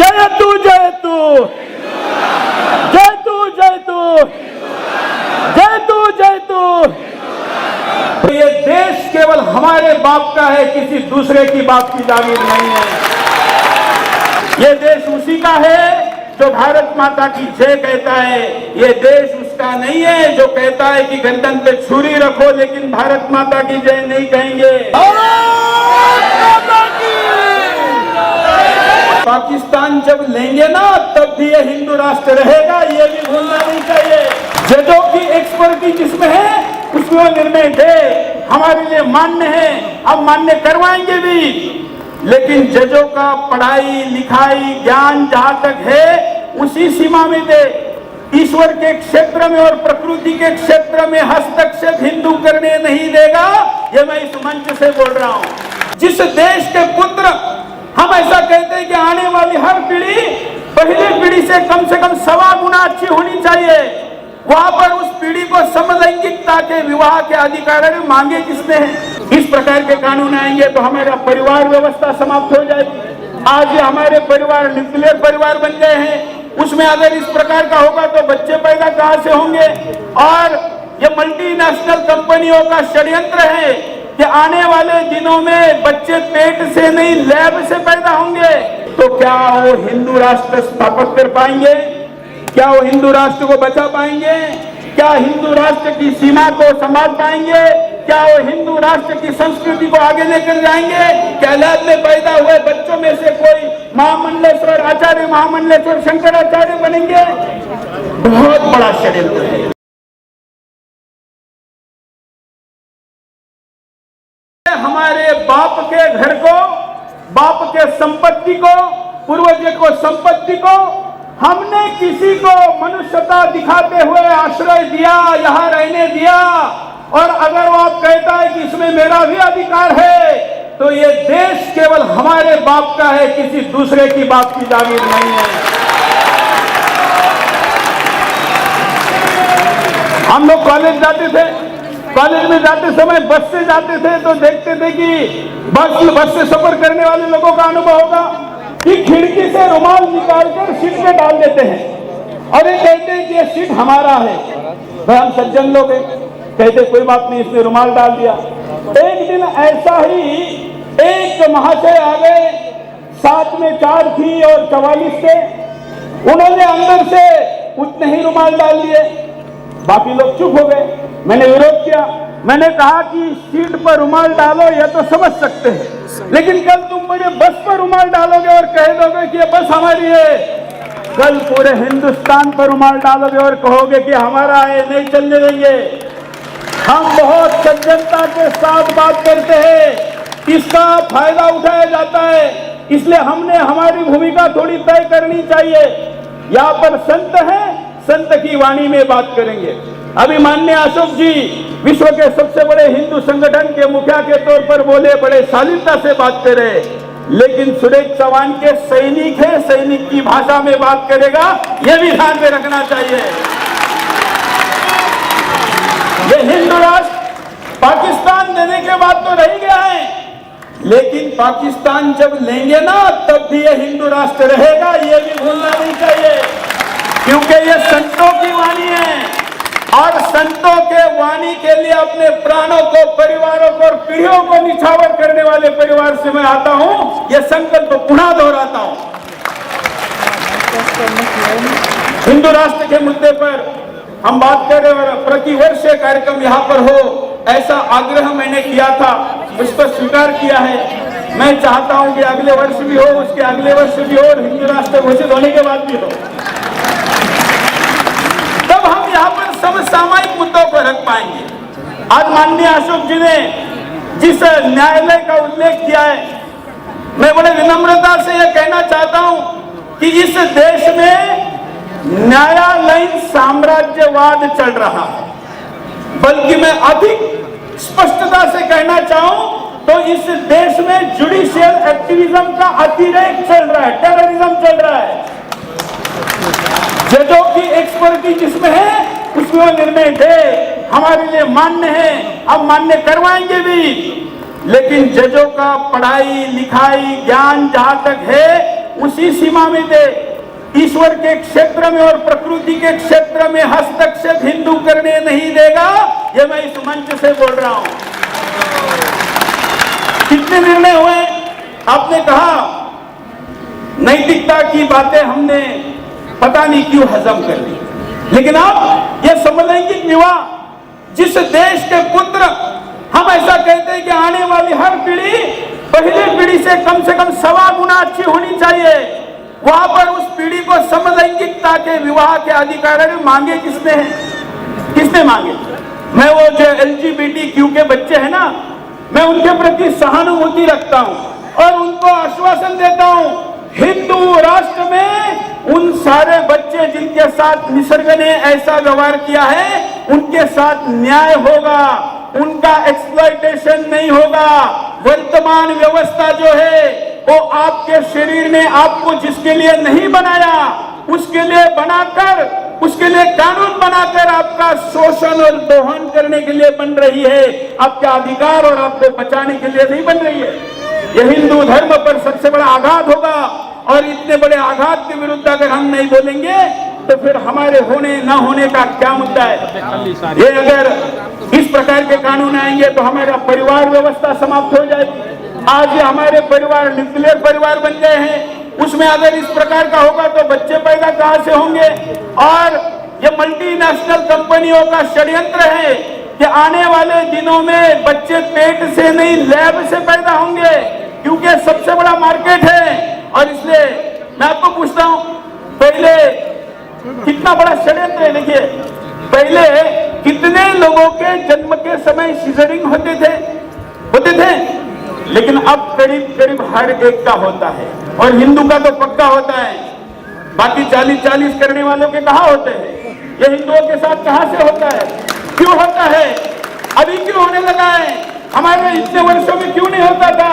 जयतु जयतु जयतु जयतु जयतु जयतु। ये देश केवल हमारे बाप का है, किसी दूसरे की बाप की जागीर नहीं है। ये देश उसी का है जो भारत माता की जय कहता है। ये देश उसका नहीं है जो कहता है कि गर्दन पे छुरी रखो लेकिन भारत माता की जय नहीं कहेंगे। पाकिस्तान जब लेंगे ना तब भी ये हिंदू राष्ट्र रहेगा, ये भी भूलना नहीं चाहिए। जजों की एक्सपर्टी जिसमें है उसमें निर्णय दे, हमारे लिए मान्य है, अब मान्य करवाएंगे भी। लेकिन जजों का पढ़ाई लिखाई ज्ञान जहां तक है उसी सीमा में दे। ईश्वर के क्षेत्र में और प्रकृति के क्षेत्र में हस्तक्षेप हिंदू करने नहीं देगा, ये मैं इस मंच से बोल रहा हूं। जिस देश के पुत्र हम ऐसा कहते हैं कि आने वाली हर पीढ़ी पहली पीढ़ी से कम 1.25 गुना अच्छी होनी चाहिए, वहां पर उस पीढ़ी को समलैंगिकता के विवाह के अधिकार मांगे किसने हैं? इस प्रकार के कानून आएंगे तो हमारा परिवार व्यवस्था समाप्त हो जाएगी। आज ये हमारे परिवार न्यूक्लियर परिवार बन गए हैं, उसमें अगर इस प्रकार का होगा तो बच्चे पैदा कहां से होंगे? और ये मल्टीनेशनल कंपनियों का षड्यंत्र है कि आने वाले दिनों में बच्चे पेट से नहीं लैब से पैदा होंगे। तो क्या वो हिंदू राष्ट्र स्थापित कर पाएंगे? क्या वो हिंदू राष्ट्र को बचा पाएंगे? क्या हिंदू राष्ट्र की सीमा को संभाल पाएंगे? क्या वो हिंदू राष्ट्र की संस्कृति को आगे लेकर जाएंगे? क्या लैब में पैदा हुए बच्चों में से कोई महामंडलेश्वर आचार्य, महामंडलेश्वर शंकराचार्य बनेंगे? बहुत बड़ा षड्यंत्र है। हमारे बाप के घर को, बाप के संपत्ति को, पूर्वज को संपत्ति को हमने किसी को मनुष्यता दिखाते हुए आश्रय दिया, यहाँ रहने दिया। और अगर वो आप कहता है कि इसमें मेरा भी अधिकार है, तो ये देश केवल हमारे बाप का है, किसी दूसरे की बाप की जागीर नहीं है। हम लोग कॉलेज जाते थे, कॉलेज में जाते समय बस से जाते थे तो देखते थे कि बस से सफर करने वाले लोगों का अनुभव होगा कि खिड़की से रुमाल निकालकर सीट पे डाल देते हैं और ये कहते हैं कि ये सीट हमारा है। भाई हम सज्जन लोग हैं, कहते कोई बात नहीं, इसने रुमाल डाल दिया। एक दिन ऐसा ही एक महाशय आ गए, साथ में 4 थी और 44 थे। उन्होंने अंदर से उतने ही रुमाल डाल दिए, बाकी लोग चुप हो गए। मैंने विरोध किया, मैंने कहा कि सीट पर रुमाल डालो या तो समझ सकते हैं, लेकिन कल तुम मुझे बस पर रुमाल डालोगे और कह दोगे कि ये बस हमारी है, कल पूरे हिंदुस्तान पर रुमाल डालोगे और कहोगे कि हमारा है, नहीं चलने देंगे। हम बहुत सज्जनता के साथ बात करते हैं, इसका फायदा उठाया जाता है, इसलिए हमने हमारी भूमिका थोड़ी तय करनी चाहिए। यहाँ पर संत है, संत की वाणी में बात करेंगे। अभी माननीय अशोक जी विश्व के सबसे बड़े हिंदू संगठन के मुखिया के तौर पर बोले, बड़े शालीनता से बात करे, लेकिन सुरेश चौहान के सैनिक है, सैनिक की भाषा में बात करेगा, यह भी ध्यान में रखना चाहिए। ये हिंदू राष्ट्र पाकिस्तान देने के बाद तो रह गया है, लेकिन पाकिस्तान जब लेंगे ना तब भी ये हिंदू राष्ट्र रहेगा, ये भी भूलना नहीं चाहिए। क्योंकि ये संतों की वाणी है और संतों के वाणी के लिए अपने प्राणों को, परिवारों को और पीढ़ियों को निछावर करने वाले परिवार से मैं आता हूं। यह संकल्प पुनः दोहराता हूं। हिंदू राष्ट्र के मुद्दे पर हम बात कर रहे और प्रतिवर्ष ये कार्यक्रम यहाँ पर हो, ऐसा आग्रह मैंने किया था, उस पर स्वीकार किया है। मैं चाहता हूं कि अगले वर्ष भी हो, उसके अगले वर्ष भी हो और हिंदू राष्ट्र घोषित होने के बाद भी हो। तब हम यहाँ पर समसामयिक मुद्दों पर रख पाएंगे। आज माननीय अशोक जी ने जिस न्यायालय का उल्लेख किया है, मैं बड़े विनम्रता से यह कहना चाहता हूं कि इस देश में न्यायालयीन साम्राज्यवाद चल रहा है, बल्कि मैं अधिक स्पष्टता से कहना चाहूं तो इस देश में जुडिशियल एक्टिविज्म का अतिरेक चल रहा है, टेररिज्म चल रहा है। जजों की एक्सपर्टी जिसमें है उसमें निर्णय दे, हमारे लिए मान्य है, अब मान्य करवाएंगे भी। लेकिन जजों का पढ़ाई लिखाई ज्ञान जहां तक है उसी सीमा में दे। ईश्वर के क्षेत्र में और प्रकृति के क्षेत्र में हस्तक्षेप हिंदू करने नहीं देगा, ये मैं इस मंच से बोल रहा हूं। कितने निर्णय हुए, आपने कहा नैतिकता की बातें हमने पता नहीं क्यों हजम कर ली, लेकिन अब ये समलैंगिक विवाह, जिस देश के पुत्र, हम ऐसा कहते हैं कि आने वाली हर पीढ़ी पहली पीढ़ी से कम 1.25 गुना अच्छी होनी चाहिए, वहां पर उस पीढ़ी को समलैंगिकता के विवाह के अधिकार मांगे किसने हैं? किसने मांगे? मैं वो जो LGBTQ के बच्चे हैं ना, मैं उनके प्रति सहानुभूति रखता हूं और उनको आश्वासन देता हूं, हिंदू राष्ट्र में उन सारे बच्चे जिनके साथ निसर्ग ने ऐसा व्यवहार किया है, उनके साथ न्याय होगा, उनका एक्सप्लॉयटेशन नहीं होगा। वर्तमान व्यवस्था जो है वो आपके शरीर ने आपको जिसके लिए नहीं बनाया, उसके लिए बनाकर, उसके लिए कानून बनाकर आपका शोषण और दोहन करने के लिए बन रही है, आपके अधिकार और आपको बचाने के लिए नहीं बन रही है। यह हिंदू धर्म पर सबसे बड़ा आघात होगा और इतने बड़े आघात के विरुद्ध अगर हम नहीं बोलेंगे तो फिर हमारे होने न होने का क्या मुद्दा है? ये अगर इस प्रकार के कानून आएंगे तो हमारा परिवार व्यवस्था समाप्त हो जाएगी। आज ये हमारे परिवार न्यूक्लियर परिवार बन गए हैं, उसमें अगर इस प्रकार का होगा तो बच्चे पैदा कहां से होंगे? और ये मल्टीनेशनल कंपनियों का षड्यंत्र है कि आने वाले दिनों में बच्चे पेट से नहीं लैब से पैदा होंगे, क्योंकि सबसे बड़ा मार्केट है। और इसलिए मैं आपको पूछता हूं, पहले कितना बड़ा षड्यंत्र है। देखिए, पहले कितने लोगों के जन्म के समय सीजरिंग होते थे, लेकिन अब करीब करीब हर एक का होता है, और हिंदू का तो पक्का होता है। बाकी 40-40 करने वालों के कहाँ होते हैं? ये हिंदुओं के साथ कहां से होता है? क्यों होता है? अभी क्यों होने लगा है? हमारे इतने वर्षों में क्यों नहीं होता था?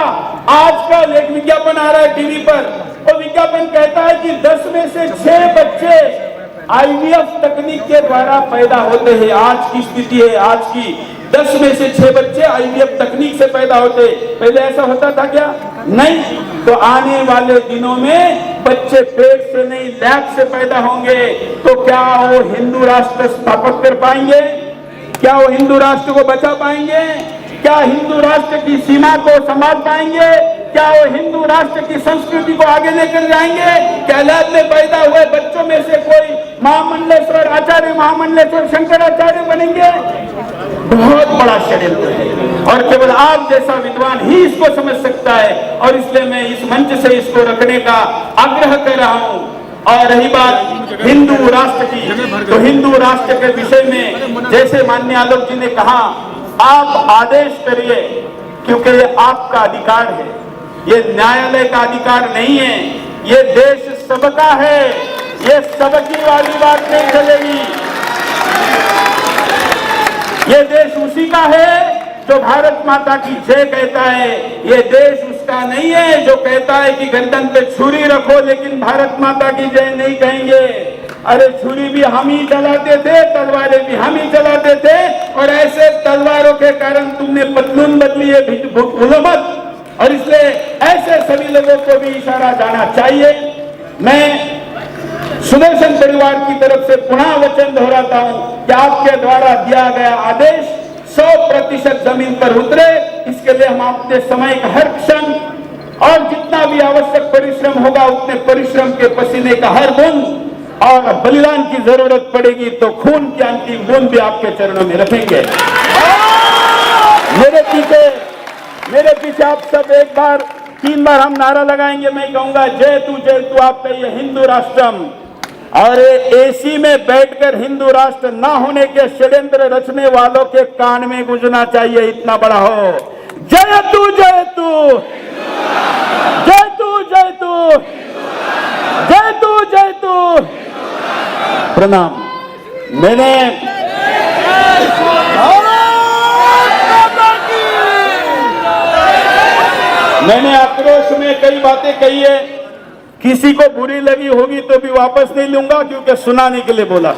आजकल एक विज्ञापन आ रहा है टीवी पर, वो विज्ञापन कहता है कि 10 में से 6 बच्चे IVF तकनीक के द्वारा पैदा होते हैं। आज की स्थिति है, आज की 10 में से 6 बच्चे IVF तकनीक से पैदा होते। पहले ऐसा होता था क्या? नहीं। तो आने वाले दिनों में बच्चे पेट से नहीं लैब से पैदा होंगे, तो क्या वो हिंदू राष्ट्र स्थापित कर पाएंगे? क्या वो हिंदू राष्ट्र को बचा पाएंगे? क्या हिंदू राष्ट्र की सीमा को संभाल पाएंगे? क्या वो हिंदू राष्ट्र की संस्कृति को आगे लेकर जाएंगे? क्या लैब में पैदा हुए बच्चों में से कोई महामंडलेश्वर आचार्य, महामंडलेश्वर शंकराचार्य बनेंगे? बहुत बड़ा षड्यंत्र है और केवल आप जैसा विद्वान ही इसको समझ सकता है, और इसलिए मैं इस मंच से इसको रखने का आग्रह कर रहा हूं। और रही बात हिंदू राष्ट्र की, तो हिंदू राष्ट्र के विषय में जैसे माननीय आलोक जी ने कहा, आप आदेश करिए, क्योंकि ये आपका अधिकार है, ये न्यायालय का अधिकार नहीं है, ये देश सबका है, ये सबकी वाली बात नहीं चलेगी। ये देश उसी का है जो भारत माता की जय कहता है, ये देश उसका नहीं है जो कहता है कि गर्दन पे छुरी रखो लेकिन भारत माता की जय नहीं कहेंगे। अरे छुरी भी हम ही चलाते थे, तलवारें भी हम ही चलाते थे, और ऐसे तलवारों के कारण तुमने पतलून बदली है, भूलो मत। और इसलिए ऐसे सभी लोगों को भी इशारा जाना चाहिए। मैं सुदर्शन परिवार की तरफ से पुनः वचन दोहराता हूं कि आपके द्वारा दिया गया आदेश 100% जमीन पर उतरे, इसके लिए हम अपने समय का हर क्षण और जितना भी आवश्यक परिश्रम होगा उतने परिश्रम के पसीने का हर बूंद, और बलिदान की जरूरत पड़ेगी तो खून की अंतिम बूंद भी आपके चरणों में रखेंगे। मेरे पीछे आप सब एक बार 3 बार हम नारा लगाएंगे। मैं कहूंगा जय तू आप कहिए हिंदू राष्ट्रम। और एसी में बैठकर हिंदू राष्ट्र न होने के षड्यंत्र रचने वालों के कान में गूंजना चाहिए, इतना बड़ा हो। जय तू जय तू जय तू जय तू जय तू जय तू। प्रणाम। मैंने आक्रोश में कई बातें कही है, किसी को बुरी लगी होगी तो भी वापस नहीं लूंगा, क्योंकि सुनाने के लिए बोला।